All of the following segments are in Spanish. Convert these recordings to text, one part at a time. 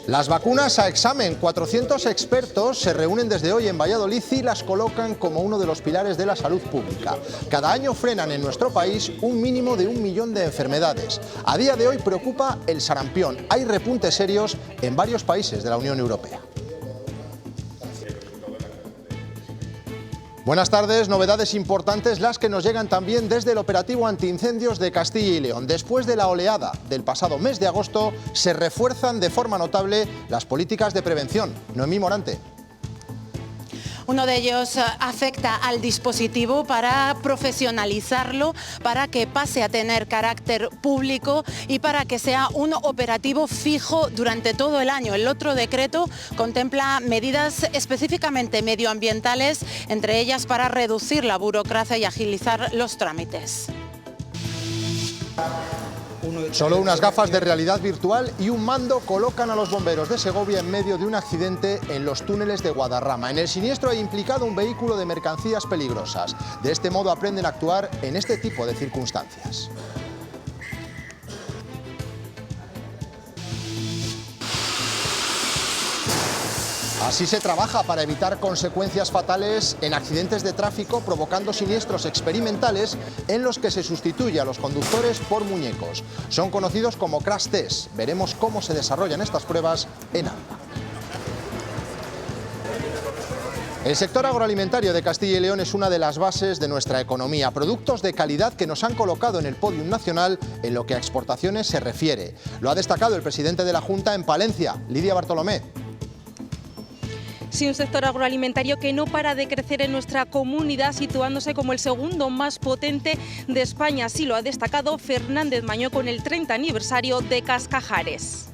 Las vacunas a examen. 400 expertos se reúnen desde hoy en Valladolid y las colocan como uno de los pilares de la salud pública. Cada año frenan en nuestro país un mínimo de 1 millón de enfermedades. A día de hoy preocupa el sarampión. Hay repuntes serios en varios países de la Unión Europea. Buenas tardes, novedades importantes las que nos llegan también desde el operativo antiincendios de Castilla y León. Después de la oleada del pasado mes de agosto, se refuerzan de forma notable las políticas de prevención. Noemí Morante. Uno de ellos afecta al dispositivo para profesionalizarlo, para que pase a tener carácter público y para que sea un operativo fijo durante todo el año. El otro decreto contempla medidas específicamente medioambientales, entre ellas para reducir la burocracia y agilizar los trámites. Solo unas gafas de realidad virtual y un mando colocan a los bomberos de Segovia en medio de un accidente en los túneles de Guadarrama. En el siniestro ha implicado un vehículo de mercancías peligrosas. De este modo aprenden a actuar en este tipo de circunstancias. Así se trabaja para evitar consecuencias fatales en accidentes de tráfico, provocando siniestros experimentales en los que se sustituye a los conductores por muñecos. Son conocidos como crash test. Veremos cómo se desarrollan estas pruebas en Alba. El sector agroalimentario de Castilla y León es una de las bases de nuestra economía. Productos de calidad que nos han colocado en el podium nacional en lo que a exportaciones se refiere. Lo ha destacado el presidente de la Junta en Palencia, Lidia Bartolomé. Sí, un sector agroalimentario que no para de crecer en nuestra comunidad, situándose como el segundo más potente de España. Así lo ha destacado Fernández Mañó con el 30 aniversario de Cascajares.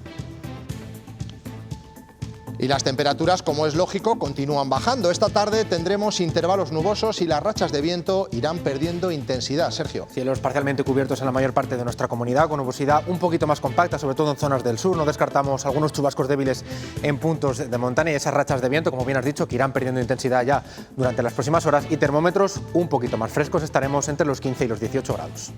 Y las temperaturas, como es lógico, continúan bajando. Esta tarde tendremos intervalos nubosos y las rachas de viento irán perdiendo intensidad. Sergio. Cielos parcialmente cubiertos en la mayor parte de nuestra comunidad, con nubosidad un poquito más compacta, sobre todo en zonas del sur. No descartamos algunos chubascos débiles en puntos de montaña y esas rachas de viento, como bien has dicho, que irán perdiendo intensidad ya durante las próximas horas. Y termómetros un poquito más frescos, estaremos entre los 15 y los 18 grados.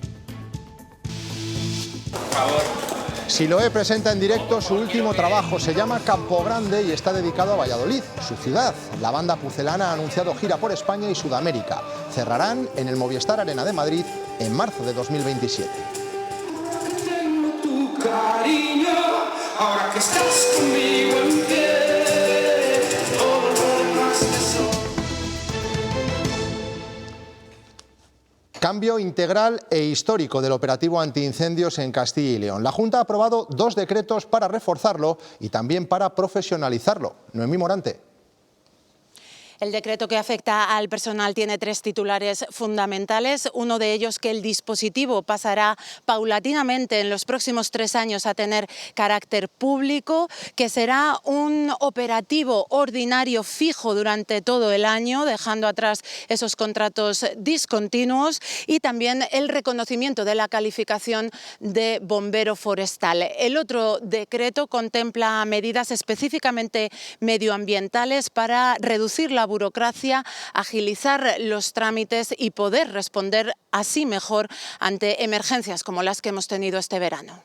Por favor. Siloé presenta en directo su último trabajo, se llama Campo Grande y está dedicado a Valladolid, su ciudad. La banda pucelana ha anunciado gira por España y Sudamérica. Cerrarán en el Movistar Arena de Madrid en marzo de 2027. Tengo tu cariño, ahora que estás conmigo en pie, todo lo demás es solo. Cambio integral e histórico del operativo antiincendios en Castilla y León. La Junta ha aprobado 2 decretos para reforzarlo y también para profesionalizarlo. Noemí Morante. El decreto que afecta al personal tiene 3 titulares fundamentales. Uno de ellos, que el dispositivo pasará paulatinamente en los próximos 3 años a tener carácter público, que será un operativo ordinario fijo durante todo el año, dejando atrás esos contratos discontinuos, y también el reconocimiento de la calificación de bombero forestal. El otro decreto contempla medidas específicamente medioambientales para reducir la burocracia, agilizar los trámites y poder responder así mejor ante emergencias como las que hemos tenido este verano.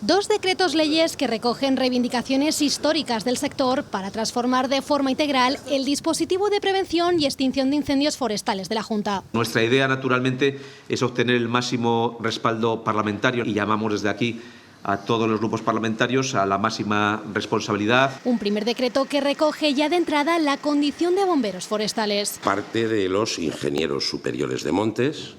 2 decretos leyes que recogen reivindicaciones históricas del sector para transformar de forma integral el dispositivo de prevención y extinción de incendios forestales de la Junta. Nuestra idea, naturalmente, es obtener el máximo respaldo parlamentario y llamamos desde aquí a todos los grupos parlamentarios a la máxima responsabilidad. Un primer decreto que recoge ya de entrada la condición de bomberos forestales. Parte de los ingenieros superiores de montes,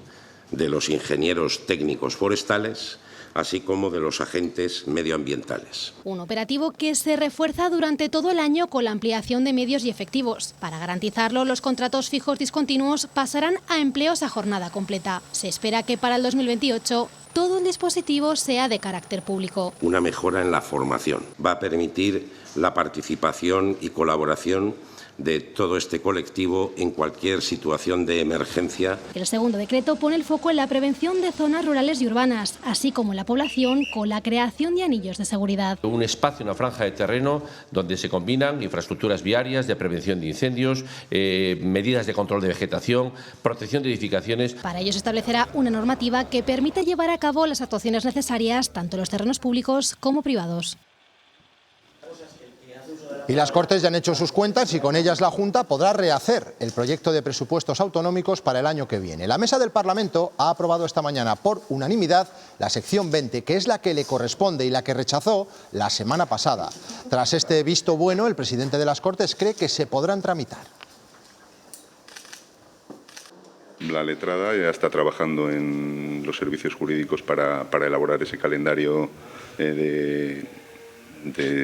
de los ingenieros técnicos forestales, así como de los agentes medioambientales. Un operativo que se refuerza durante todo el año con la ampliación de medios y efectivos. Para garantizarlo, los contratos fijos discontinuos pasarán a empleos a jornada completa. Se espera que para el 2028 todo el dispositivo sea de carácter público. Una mejora en la formación va a permitir la participación y colaboración de todo este colectivo en cualquier situación de emergencia. El segundo decreto pone el foco en la prevención de zonas rurales y urbanas, así como en la población, con la creación de anillos de seguridad. Un espacio, una franja de terreno donde se combinan infraestructuras viarias de prevención de incendios, medidas de control de vegetación, protección de edificaciones. Para ello se establecerá una normativa que permite llevar a cabo las actuaciones necesarias tanto en los terrenos públicos como privados. Y las Cortes ya han hecho sus cuentas y con ellas la Junta podrá rehacer el proyecto de presupuestos autonómicos para el año que viene. La Mesa del Parlamento ha aprobado esta mañana por unanimidad la sección 20, que es la que le corresponde y la que rechazó la semana pasada. Tras este visto bueno, el presidente de las Cortes cree que se podrán tramitar. La letrada ya está trabajando en los servicios jurídicos para elaborar ese calendario de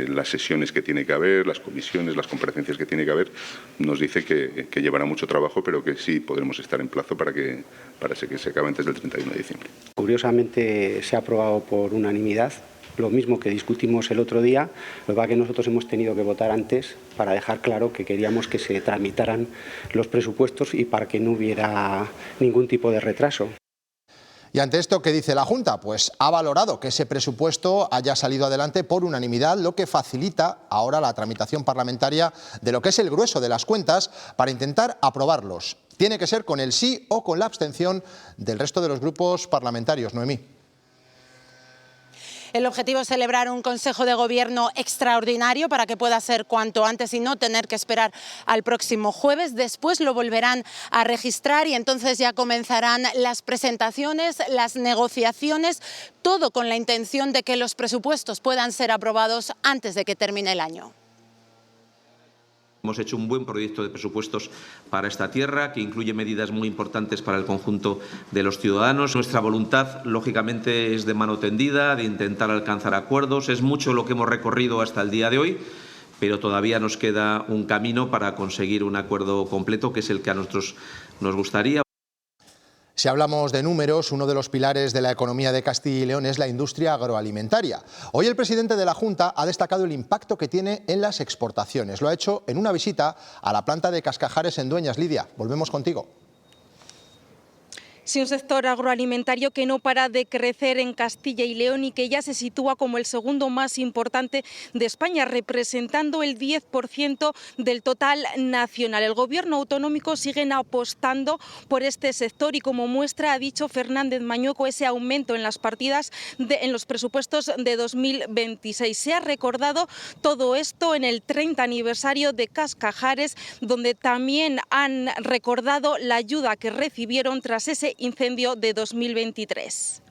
las sesiones que tiene que haber, las comisiones, las comparecencias que tiene que haber. Nos dice que llevará mucho trabajo, pero que sí podremos estar en plazo para que se acabe antes del 31 de diciembre. Curiosamente se ha aprobado por unanimidad, lo mismo que discutimos el otro día, lo que pasa es que nosotros hemos tenido que votar antes para dejar claro que queríamos que se tramitaran los presupuestos y para que no hubiera ningún tipo de retraso. Y ante esto, ¿qué dice la Junta? Pues ha valorado que ese presupuesto haya salido adelante por unanimidad, lo que facilita ahora la tramitación parlamentaria de lo que es el grueso de las cuentas para intentar aprobarlos. Tiene que ser con el sí o con la abstención del resto de los grupos parlamentarios. Noemí. El objetivo es celebrar un Consejo de Gobierno extraordinario para que pueda ser cuanto antes y no tener que esperar al próximo jueves. Después lo volverán a registrar y entonces ya comenzarán las presentaciones, las negociaciones, todo con la intención de que los presupuestos puedan ser aprobados antes de que termine el año. Hemos hecho un buen proyecto de presupuestos para esta tierra, que incluye medidas muy importantes para el conjunto de los ciudadanos. Nuestra voluntad, lógicamente, es de mano tendida, de intentar alcanzar acuerdos. Es mucho lo que hemos recorrido hasta el día de hoy, pero todavía nos queda un camino para conseguir un acuerdo completo, que es el que a nosotros nos gustaría. Si hablamos de números, uno de los pilares de la economía de Castilla y León es la industria agroalimentaria. Hoy el presidente de la Junta ha destacado el impacto que tiene en las exportaciones. Lo ha hecho en una visita a la planta de Cascajares en Dueñas. Lidia, volvemos contigo. Sí, un sector agroalimentario que no para de crecer en Castilla y León y que ya se sitúa como el segundo más importante de España, representando el 10% del total nacional. El Gobierno autonómico sigue apostando por este sector y, como muestra, ha dicho Fernández Mañueco, ese aumento en las partidas en los presupuestos de 2026. Se ha recordado todo esto en el 30 aniversario de Cascajares, donde también han recordado la ayuda que recibieron tras ese incendio de 2023.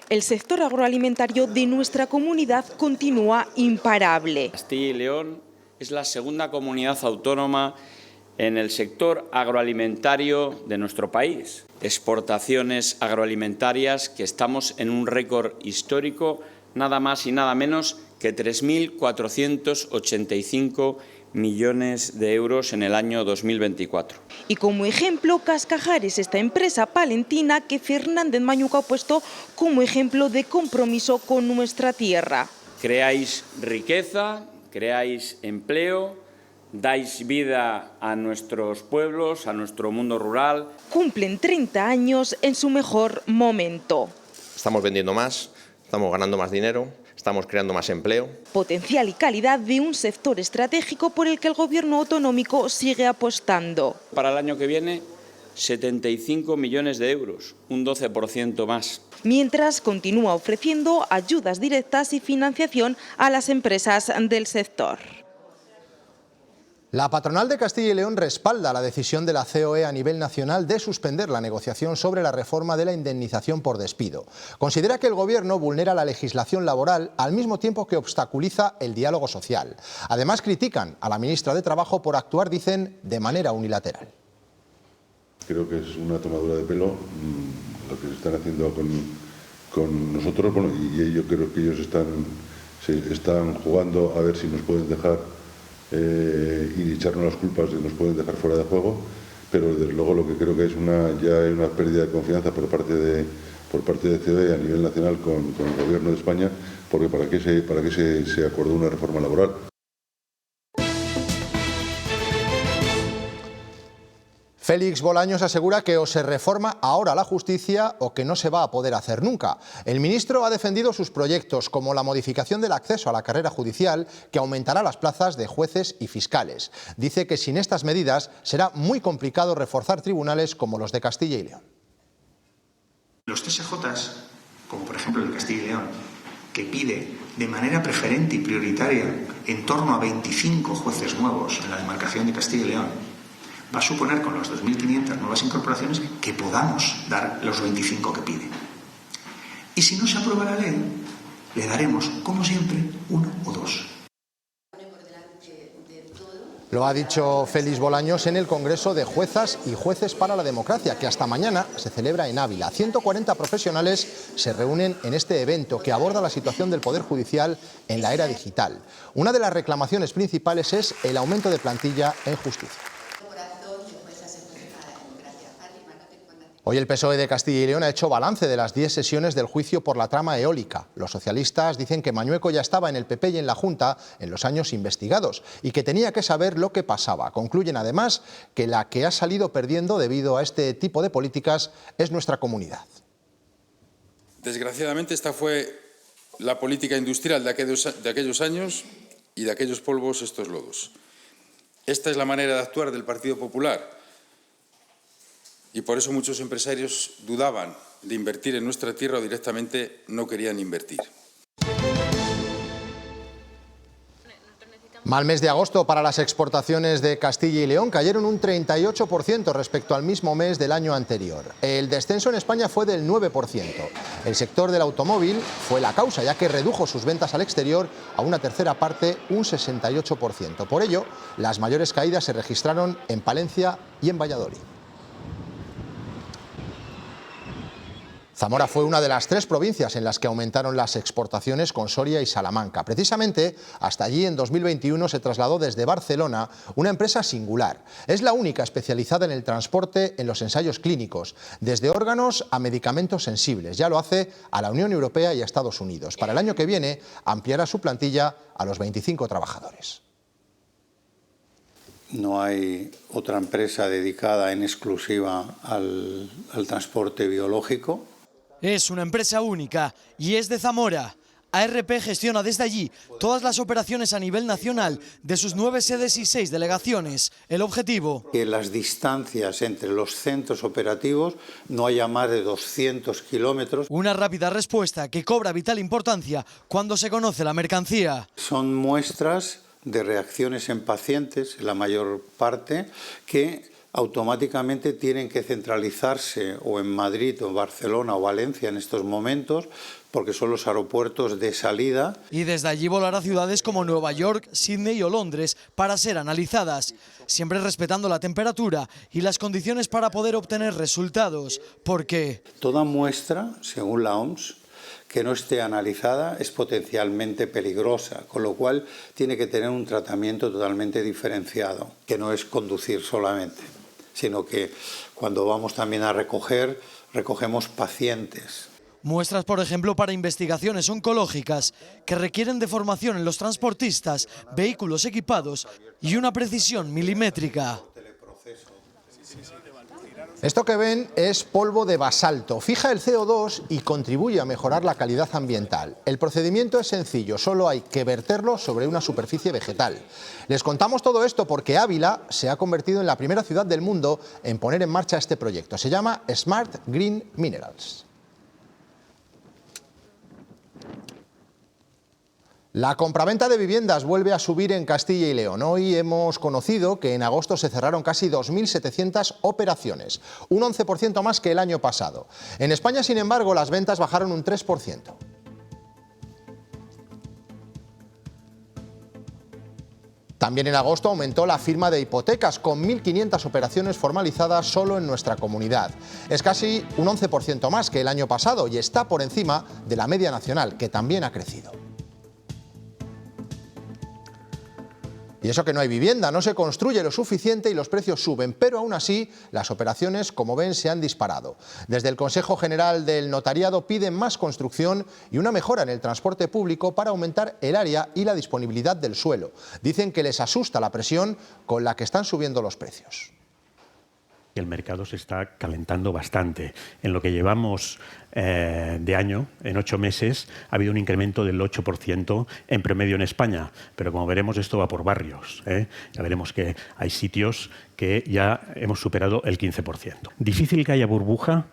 El sector agroalimentario de nuestra comunidad continúa imparable. Castilla y León es la segunda comunidad autónoma en el sector agroalimentario de nuestro país. Exportaciones agroalimentarias que estamos en un récord histórico, nada más y nada menos que 3.485 millones de euros en el año 2024. Y como ejemplo, Cascajares, esta empresa palentina que Fernández Mañueco ha puesto como ejemplo de compromiso con nuestra tierra. Creáis riqueza, creáis empleo, dais vida a nuestros pueblos, a nuestro mundo rural. Cumplen 30 años en su mejor momento. Estamos vendiendo más, estamos ganando más dinero, estamos creando más empleo. Potencial y calidad de un sector estratégico por el que el Gobierno autonómico sigue apostando. Para el año que viene, 75 millones de euros, un 12% más. Mientras continúa ofreciendo ayudas directas y financiación a las empresas del sector. La patronal de Castilla y León respalda la decisión de la COE a nivel nacional de suspender la negociación sobre la reforma de la indemnización por despido. Considera que el Gobierno vulnera la legislación laboral al mismo tiempo que obstaculiza el diálogo social. Además, critican a la ministra de Trabajo por actuar, dicen, de manera unilateral. Creo que es una tomadura de pelo lo que se están haciendo con nosotros. Bueno, y yo creo que ellos se están jugando a ver si nos pueden dejar y echarnos las culpas y nos pueden dejar fuera de juego, pero desde luego lo que creo que es ya hay una pérdida de confianza por parte de COE a nivel nacional con el Gobierno de España, porque ¿para qué se acordó una reforma laboral? Félix Bolaños asegura que o se reforma ahora la justicia o que no se va a poder hacer nunca. El ministro ha defendido sus proyectos, como la modificación del acceso a la carrera judicial, que aumentará las plazas de jueces y fiscales. Dice que sin estas medidas será muy complicado reforzar tribunales como los de Castilla y León. Los TSJs, como por ejemplo el de Castilla y León, que pide de manera preferente y prioritaria en torno a 25 jueces nuevos en la demarcación de Castilla y León, va a suponer con las 2.500 nuevas incorporaciones que podamos dar los 25 que pide. Y si no se aprueba la ley, le daremos, como siempre, 1 o 2. Lo ha dicho Félix Bolaños en el Congreso de Juezas y Jueces para la Democracia, que hasta mañana se celebra en Ávila. 140 profesionales se reúnen en este evento que aborda la situación del Poder Judicial en la era digital. Una de las reclamaciones principales es el aumento de plantilla en justicia. Hoy el PSOE de Castilla y León ha hecho balance de las 10 sesiones del juicio por la trama eólica. Los socialistas dicen que Mañueco ya estaba en el PP y en la Junta en los años investigados y que tenía que saber lo que pasaba. Concluyen además que la que ha salido perdiendo debido a este tipo de políticas es nuestra comunidad. Desgraciadamente esta fue la política industrial de aquellos años y de aquellos polvos estos lodos. Esta es la manera de actuar del Partido Popular. Y por eso muchos empresarios dudaban de invertir en nuestra tierra o directamente no querían invertir. Mal mes de agosto para las exportaciones de Castilla y León, cayeron un 38% respecto al mismo mes del año anterior. El descenso en España fue del 9%. El sector del automóvil fue la causa, ya que redujo sus ventas al exterior a una tercera parte, un 68%. Por ello, las mayores caídas se registraron en Palencia y en Valladolid. Zamora fue una de las 3 provincias en las que aumentaron las exportaciones, con Soria y Salamanca. Precisamente, hasta allí en 2021 se trasladó desde Barcelona una empresa singular. Es la única especializada en el transporte en los ensayos clínicos, desde órganos a medicamentos sensibles. Ya lo hace a la Unión Europea y a Estados Unidos. Para el año que viene ampliará su plantilla a los 25 trabajadores. No hay otra empresa dedicada en exclusiva al transporte biológico. Es una empresa única y es de Zamora. ARP gestiona desde allí todas las operaciones a nivel nacional de sus 9 sedes y 6 delegaciones. El objetivo: que las distancias entre los centros operativos no haya más de 200 kilómetros. Una rápida respuesta que cobra vital importancia cuando se conoce la mercancía. Son muestras de reacciones en pacientes, la mayor parte, que automáticamente tienen que centralizarse o en Madrid o Barcelona o Valencia en estos momentos, porque son los aeropuertos de salida. Y desde allí volar a ciudades como Nueva York, Sydney o Londres para ser analizadas, siempre respetando la temperatura y las condiciones para poder obtener resultados, porque toda muestra, según la OMS, que no esté analizada es potencialmente peligrosa, con lo cual tiene que tener un tratamiento totalmente diferenciado, que no es conducir solamente, sino que cuando vamos también a recoger, recogemos pacientes. Muestras, por ejemplo, para investigaciones oncológicas que requieren de formación en los transportistas, vehículos equipados y una precisión milimétrica. Esto que ven es polvo de basalto, fija el CO2 y contribuye a mejorar la calidad ambiental. El procedimiento es sencillo, solo hay que verterlo sobre una superficie vegetal. Les contamos todo esto porque Ávila se ha convertido en la primera ciudad del mundo en poner en marcha este proyecto. Se llama Smart Green Minerals. La compraventa de viviendas vuelve a subir en Castilla y León. Hoy hemos conocido que en agosto se cerraron casi 2.700 operaciones, un 11% más que el año pasado. En España, sin embargo, las ventas bajaron un 3%. También en agosto aumentó la firma de hipotecas, con 1.500 operaciones formalizadas solo en nuestra comunidad. Es casi un 11% más que el año pasado y está por encima de la media nacional, que también ha crecido. Y eso que no hay vivienda, no se construye lo suficiente y los precios suben, pero aún así las operaciones, como ven, se han disparado. Desde el Consejo General del Notariado piden más construcción y una mejora en el transporte público para aumentar el área y la disponibilidad del suelo. Dicen que les asusta la presión con la que están subiendo los precios. El mercado se está calentando bastante. En lo que llevamos de año, en 8 meses, ha habido un incremento del 8% en promedio en España. Pero como veremos, esto va por barrios. Ya veremos que hay sitios que ya hemos superado el 15%. Difícil que haya burbuja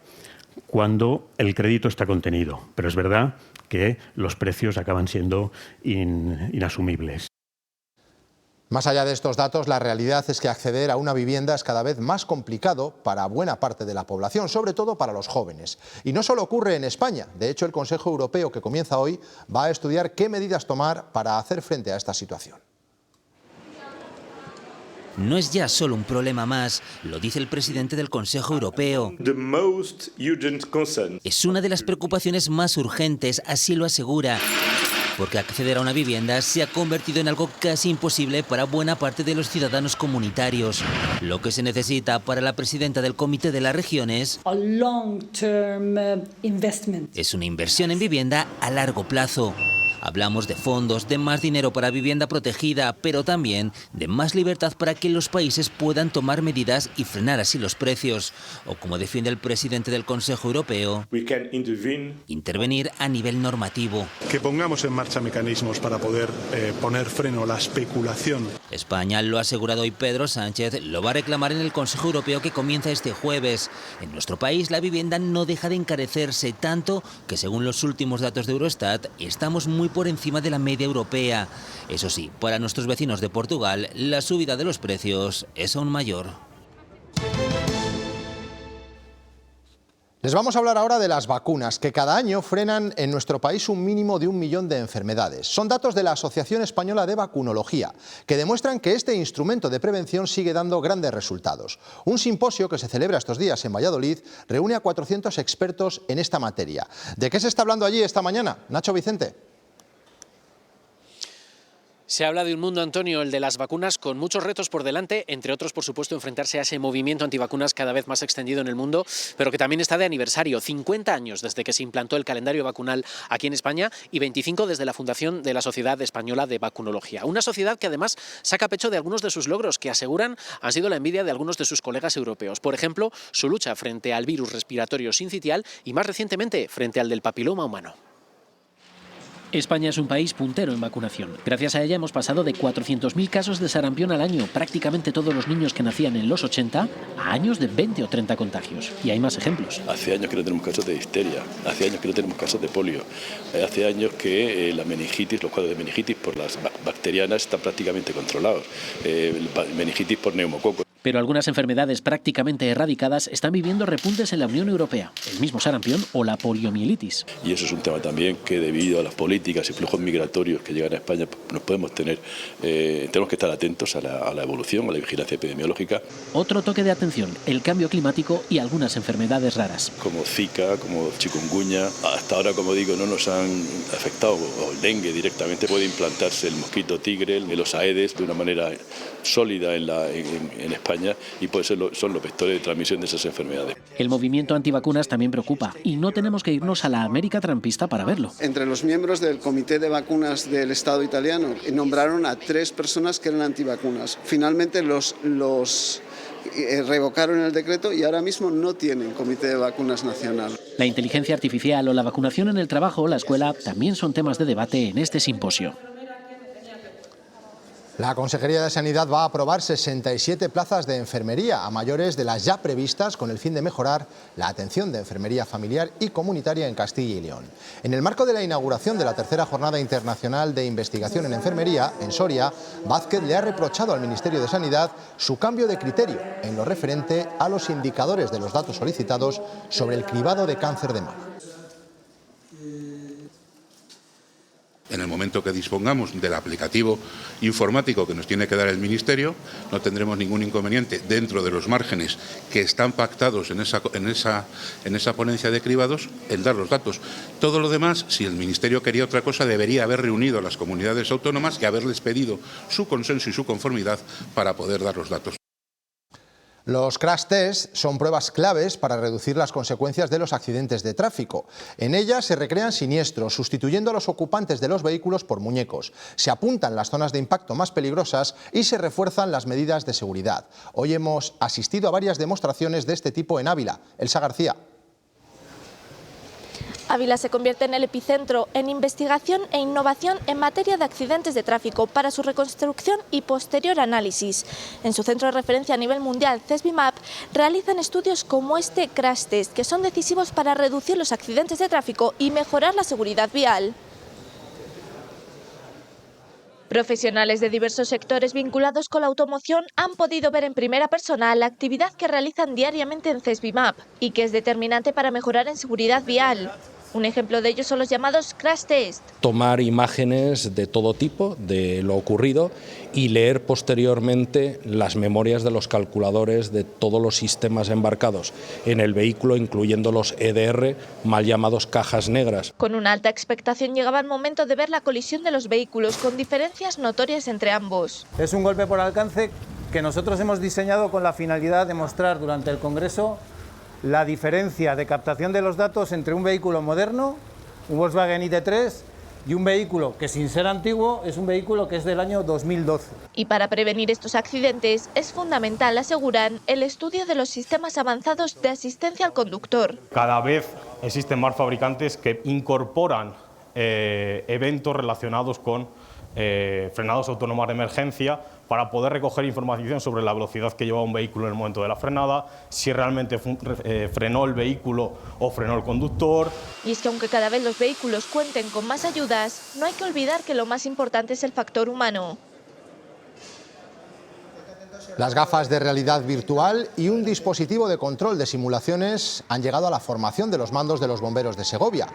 cuando el crédito está contenido, pero es verdad que los precios acaban siendo inasumibles. Más allá de estos datos, la realidad es que acceder a una vivienda es cada vez más complicado para buena parte de la población, sobre todo para los jóvenes. Y no solo ocurre en España. De hecho, el Consejo Europeo, que comienza hoy, va a estudiar qué medidas tomar para hacer frente a esta situación. No es ya solo un problema más, lo dice el presidente del Consejo Europeo. Es una de las preocupaciones más urgentes, así lo asegura, porque acceder a una vivienda se ha convertido en algo casi imposible para buena parte de los ciudadanos comunitarios. Lo que se necesita para la presidenta del Comité de las Regiones es una inversión en vivienda a largo plazo. Hablamos de fondos, de más dinero para vivienda protegida, pero también de más libertad para que los países puedan tomar medidas y frenar así los precios. O como defiende el presidente del Consejo Europeo, intervenir a nivel normativo. Que pongamos en marcha mecanismos para poder poner freno a la especulación. España, lo ha asegurado hoy Pedro Sánchez, lo va a reclamar en el Consejo Europeo que comienza este jueves. En nuestro país la vivienda no deja de encarecerse tanto que, según los últimos datos de Eurostat, estamos muy por encima de la media europea. Eso sí, para nuestros vecinos de Portugal, la subida de los precios es aún mayor. Les vamos a hablar ahora de las vacunas, que cada año frenan en nuestro país un mínimo de 1 millón de enfermedades. Son datos de la Asociación Española de Vacunología, que demuestran que este instrumento de prevención sigue dando grandes resultados. Un simposio que se celebra estos días en Valladolid reúne a 400 expertos en esta materia. ¿De qué se está hablando allí esta mañana? Nacho Vicente. Se habla de un mundo, Antonio, el de las vacunas, con muchos retos por delante, entre otros, por supuesto, enfrentarse a ese movimiento antivacunas cada vez más extendido en el mundo, pero que también está de aniversario. 50 años desde que se implantó el calendario vacunal aquí en España y 25 desde la fundación de la Sociedad Española de Vacunología. Una sociedad que además saca pecho de algunos de sus logros, que aseguran han sido la envidia de algunos de sus colegas europeos. Por ejemplo, su lucha frente al virus respiratorio sincitial y, más recientemente, frente al del papiloma humano. España es un país puntero en vacunación. Gracias a ella hemos pasado de 400.000 casos de sarampión al año, prácticamente todos los niños que nacían en los 80, a años de 20 o 30 contagios. Y hay más ejemplos. Hace años que no tenemos casos de difteria, hace años que no tenemos casos de polio, hace años que la meningitis, los cuadros de meningitis por las bacterianas están prácticamente controlados, meningitis por neumococo. Pero algunas enfermedades prácticamente erradicadas están viviendo repuntes en la Unión Europea, el mismo sarampión o la poliomielitis. Y eso es un tema también que, debido a las políticas y flujos migratorios que llegan a España, nos podemos tenemos que estar atentos a la evolución, a la vigilancia epidemiológica. Otro toque de atención, el cambio climático y algunas enfermedades raras. Como Zika, como chikungunya, hasta ahora, como digo, no nos han afectado, o el dengue directamente. Puede implantarse el mosquito tigre, los aedes, de una manera sólida en España, y por eso son los vectores de transmisión de esas enfermedades. El movimiento antivacunas también preocupa, y no tenemos que irnos a la América trampista para verlo. Entre los miembros del Comité de Vacunas del Estado italiano nombraron a 3 personas que eran antivacunas. Finalmente los revocaron el decreto y ahora mismo no tienen Comité de Vacunas nacional. La inteligencia artificial o la vacunación en el trabajo o la escuela también son temas de debate en este simposio. La Consejería de Sanidad va a aprobar 67 plazas de enfermería a mayores de las ya previstas, con el fin de mejorar la atención de enfermería familiar y comunitaria en Castilla y León. En el marco de la inauguración de la tercera Jornada Internacional de Investigación en Enfermería, en Soria, Vázquez le ha reprochado al Ministerio de Sanidad su cambio de criterio en lo referente a los indicadores de los datos solicitados sobre el cribado de cáncer de mama. En el momento que dispongamos del aplicativo informático que nos tiene que dar el Ministerio, no tendremos ningún inconveniente, dentro de los márgenes que están pactados en esa ponencia de cribados, en dar los datos. Todo lo demás, si el Ministerio quería otra cosa, debería haber reunido a las comunidades autónomas y haberles pedido su consenso y su conformidad para poder dar los datos. Los crash tests son pruebas claves para reducir las consecuencias de los accidentes de tráfico. En ellas se recrean siniestros, sustituyendo a los ocupantes de los vehículos por muñecos. Se apuntan las zonas de impacto más peligrosas y se refuerzan las medidas de seguridad. Hoy hemos asistido a varias demostraciones de este tipo en Ávila. Elsa García. Ávila se convierte en el epicentro en investigación e innovación en materia de accidentes de tráfico para su reconstrucción y posterior análisis. En su centro de referencia a nivel mundial, CESBIMAP, realizan estudios como este crash test, que son decisivos para reducir los accidentes de tráfico y mejorar la seguridad vial. Profesionales de diversos sectores vinculados con la automoción han podido ver en primera persona la actividad que realizan diariamente en CESBIMAP y que es determinante para mejorar en seguridad vial. Un ejemplo de ello son los llamados crash test. Tomar imágenes de todo tipo de lo ocurrido y leer posteriormente las memorias de los calculadores de todos los sistemas embarcados en el vehículo, incluyendo los EDR, mal llamados cajas negras. Con una alta expectación llegaba el momento de ver la colisión de los vehículos, con diferencias notorias entre ambos. Es un golpe por alcance que nosotros hemos diseñado con la finalidad de mostrar durante el Congreso la diferencia de captación de los datos entre un vehículo moderno, un Volkswagen ID.3, y un vehículo que, sin ser antiguo, es un vehículo que es del año 2012. Y para prevenir estos accidentes es fundamental, aseguran, el estudio de los sistemas avanzados de asistencia al conductor. Cada vez existen más fabricantes que incorporan eventos relacionados con frenados autónomos de emergencia para poder recoger información sobre la velocidad que lleva un vehículo en el momento de la frenada, si realmente frenó el vehículo o frenó el conductor. Y es que aunque cada vez los vehículos cuenten con más ayudas, no hay que olvidar que lo más importante es el factor humano. Las gafas de realidad virtual y un dispositivo de control de simulaciones han llegado a la formación de los mandos de los bomberos de Segovia.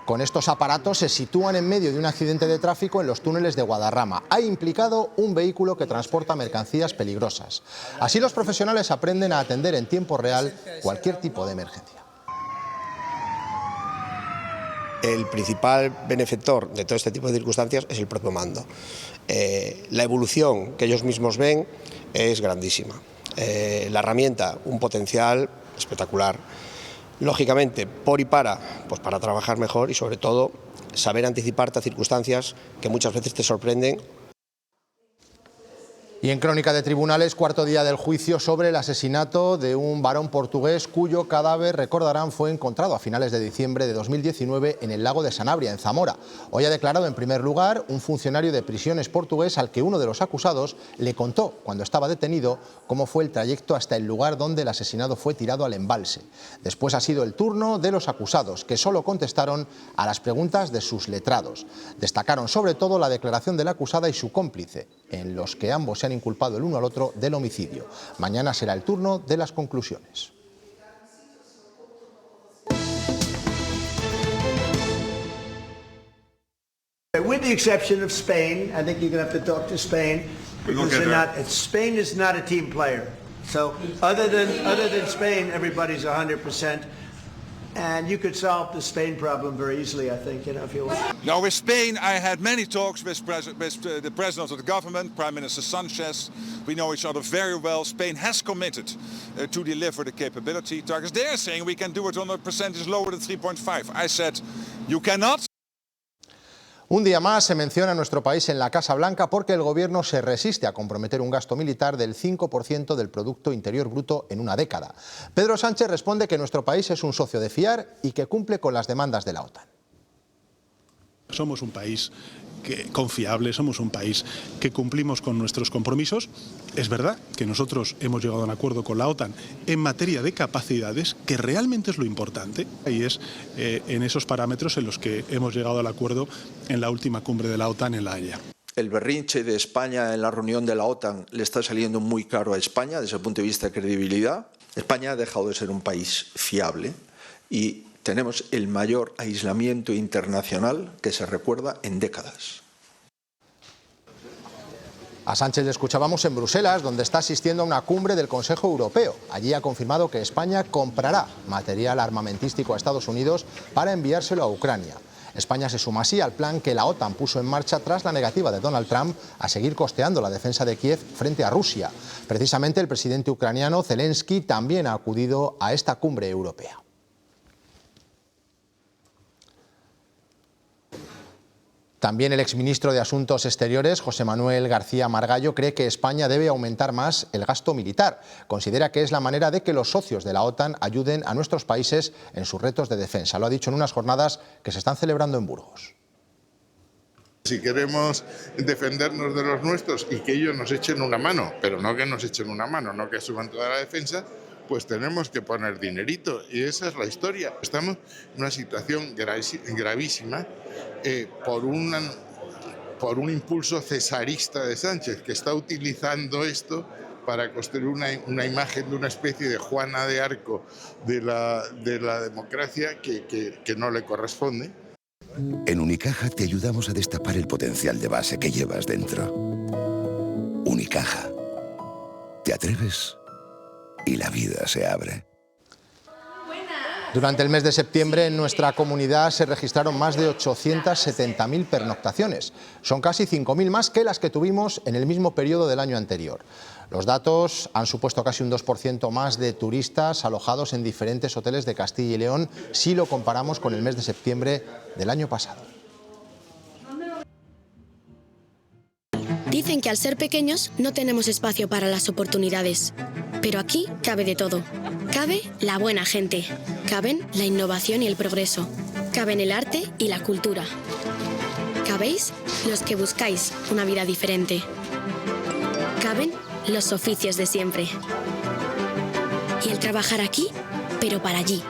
Con estos aparatos se sitúan en medio de un accidente de tráfico en los túneles de Guadarrama. Ha implicado un vehículo que transporta mercancías peligrosas. Así los profesionales aprenden a atender en tiempo real cualquier tipo de emergencia. El principal benefactor de todo este tipo de circunstancias es el propio mando. La evolución que ellos mismos ven es grandísima. La herramienta, un potencial espectacular. Lógicamente, por y para trabajar mejor y sobre todo saber anticiparte a circunstancias que muchas veces te sorprenden. Y en Crónica de Tribunales, cuarto día del juicio sobre el asesinato de un varón portugués cuyo cadáver, recordarán, fue encontrado a finales de diciembre de 2019 en el lago de Sanabria, en Zamora. Hoy ha declarado en primer lugar un funcionario de prisiones portugués al que uno de los acusados le contó, cuando estaba detenido, cómo fue el trayecto hasta el lugar donde el asesinado fue tirado al embalse. Después ha sido el turno de los acusados, que solo contestaron a las preguntas de sus letrados. Destacaron sobre todo la declaración de la acusada y su cómplice, en los que ambos se han inculpado el uno al otro del homicidio. Mañana será el turno de las conclusiones. With the exception of Spain, I think you're going to have to talk to Spain because they're not. Spain is not a team player. So other than Spain, everybody's 100%. And you could solve the Spain problem very easily, I think, if you want. Now, with Spain, I had many talks with the president of the government, Prime Minister Sanchez. We know each other very well. Spain has committed to deliver the capability targets. They're saying we can do it on a percentage lower than 3.5. I said, you cannot. Un día más se menciona a nuestro país en la Casa Blanca porque el Gobierno se resiste a comprometer un gasto militar del 5% del Producto Interior Bruto en una década. Pedro Sánchez responde que nuestro país es un socio de fiar y que cumple con las demandas de la OTAN. Somos un país confiable, somos un país que cumplimos con nuestros compromisos. Es verdad que nosotros hemos llegado a un acuerdo con la OTAN en materia de capacidades, que realmente es lo importante, y es en esos parámetros en los que hemos llegado al acuerdo en la última cumbre de la OTAN en La Haya. El berrinche de España en la reunión de la OTAN le está saliendo muy caro a España desde el punto de vista de credibilidad. España ha dejado de ser un país fiable y tenemos el mayor aislamiento internacional que se recuerda en décadas. A Sánchez le escuchábamos en Bruselas, donde está asistiendo a una cumbre del Consejo Europeo. Allí ha confirmado que España comprará material armamentístico a Estados Unidos para enviárselo a Ucrania. España se suma así al plan que la OTAN puso en marcha tras la negativa de Donald Trump a seguir costeando la defensa de Kiev frente a Rusia. Precisamente el presidente ucraniano Zelensky también ha acudido a esta cumbre europea. También el exministro de Asuntos Exteriores, José Manuel García Margallo, cree que España debe aumentar más el gasto militar. Considera que es la manera de que los socios de la OTAN ayuden a nuestros países en sus retos de defensa. Lo ha dicho en unas jornadas que se están celebrando en Burgos. Si queremos defendernos de los nuestros y que ellos nos echen una mano, pero no que nos echen una mano, no que suban toda la defensa, pues tenemos que poner dinerito, y esa es la historia. Estamos en una situación gravísima por un impulso cesarista de Sánchez, que está utilizando esto para construir una imagen de una especie de Juana de Arco de la democracia que no le corresponde. En Unicaja te ayudamos a destapar el potencial de base que llevas dentro. Unicaja. ¿Te atreves? Y la vida se abre. Durante el mes de septiembre en nuestra comunidad se registraron más de 870.000 pernoctaciones. Son casi 5.000 más que las que tuvimos en el mismo periodo del año anterior. Los datos han supuesto casi un 2% más de turistas alojados en diferentes hoteles de Castilla y León si lo comparamos con el mes de septiembre del año pasado. Dicen que al ser pequeños no tenemos espacio para las oportunidades, pero aquí cabe de todo. Cabe la buena gente, caben la innovación y el progreso, caben el arte y la cultura. Cabéis los que buscáis una vida diferente. Caben los oficios de siempre. Y el trabajar aquí, pero para allí.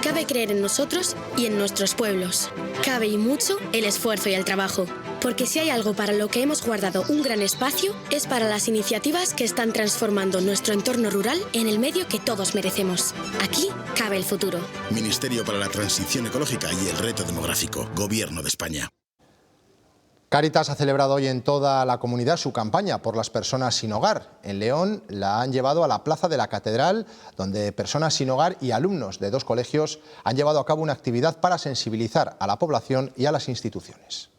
Cabe creer en nosotros y en nuestros pueblos. Cabe y mucho el esfuerzo y el trabajo. Porque si hay algo para lo que hemos guardado un gran espacio, es para las iniciativas que están transformando nuestro entorno rural en el medio que todos merecemos. Aquí cabe el futuro. Ministerio para la Transición Ecológica y el Reto Demográfico. Gobierno de España. Cáritas ha celebrado hoy en toda la comunidad su campaña por las personas sin hogar. En León la han llevado a la Plaza de la Catedral, donde personas sin hogar y alumnos de 2 colegios han llevado a cabo una actividad para sensibilizar a la población y a las instituciones.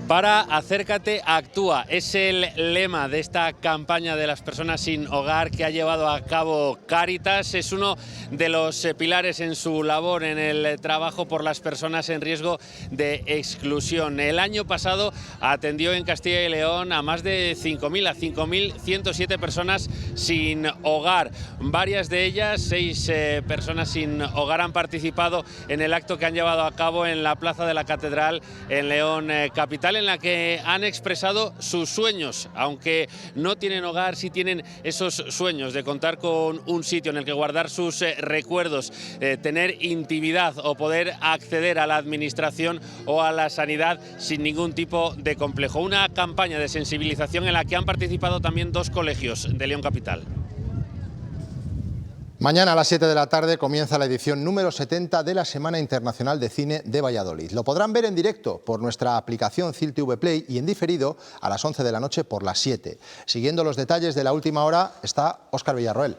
Para Acércate, actúa. Es el lema de esta campaña de las personas sin hogar que ha llevado a cabo Cáritas. Es uno de los pilares en su labor en el trabajo por las personas en riesgo de exclusión. El año pasado atendió en Castilla y León a más de 5.000, a 5.107 personas sin hogar. Varias de ellas, 6 personas sin hogar, han participado en el acto que han llevado a cabo en la Plaza de la Catedral en León capital, en la que han expresado sus sueños. Aunque no tienen hogar, sí tienen esos sueños de contar con un sitio en el que guardar sus recuerdos, tener intimidad o poder acceder a la administración o a la sanidad sin ningún tipo de complejo. Una campaña de sensibilización en la que han participado también 2 colegios de León capital. Mañana a las 7 de la tarde comienza la edición número 70 de la Semana Internacional de Cine de Valladolid. Lo podrán ver en directo por nuestra aplicación CILTV Play y en diferido a las 11 de la noche por las 7. Siguiendo los detalles de la última hora está Óscar Villarroel.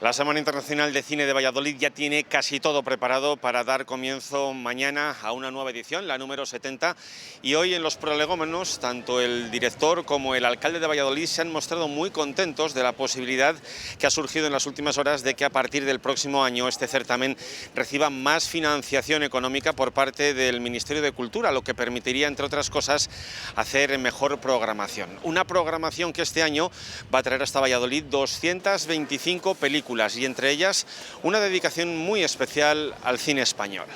La Semana Internacional de Cine de Valladolid ya tiene casi todo preparado para dar comienzo mañana a una nueva edición, la número 70, y hoy en los prolegómenos tanto el director como el alcalde de Valladolid se han mostrado muy contentos de la posibilidad que ha surgido en las últimas horas de que a partir del próximo año este certamen reciba más financiación económica por parte del Ministerio de Cultura, lo que permitiría, entre otras cosas, hacer mejor programación. Una programación que este año va a traer hasta Valladolid 225 películas, y entre ellas una dedicación muy especial al cine español.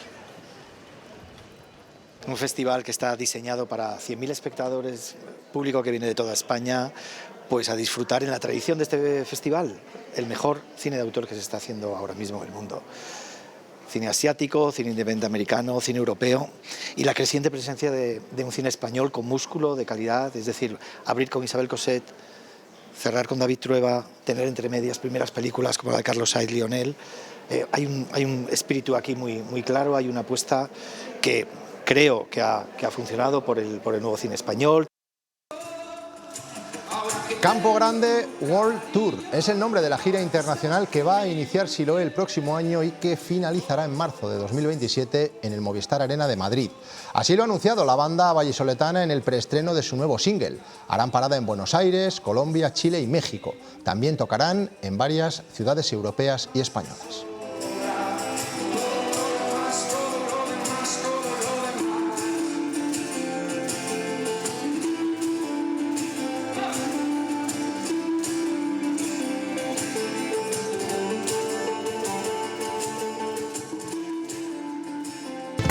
Un festival que está diseñado para 100.000 espectadores, público que viene de toda España, pues a disfrutar en la tradición de este festival, el mejor cine de autor que se está haciendo ahora mismo en el mundo. Cine asiático, cine independiente americano, cine europeo y la creciente presencia de un cine español con músculo, de calidad, es decir, abrir con Isabel Coset, cerrar con David Trueba, tener entre medias primeras películas como la de Carlos Sainz Lionel. Hay un espíritu aquí muy claro, hay una apuesta que creo que ha funcionado por el nuevo cine español. Campo Grande World Tour es el nombre de la gira internacional que va a iniciar Siloé el próximo año y que finalizará en marzo de 2027 en el Movistar Arena de Madrid. Así lo ha anunciado la banda vallisoletana en el preestreno de su nuevo single. Harán parada en Buenos Aires, Colombia, Chile y México. También tocarán en varias ciudades europeas y españolas.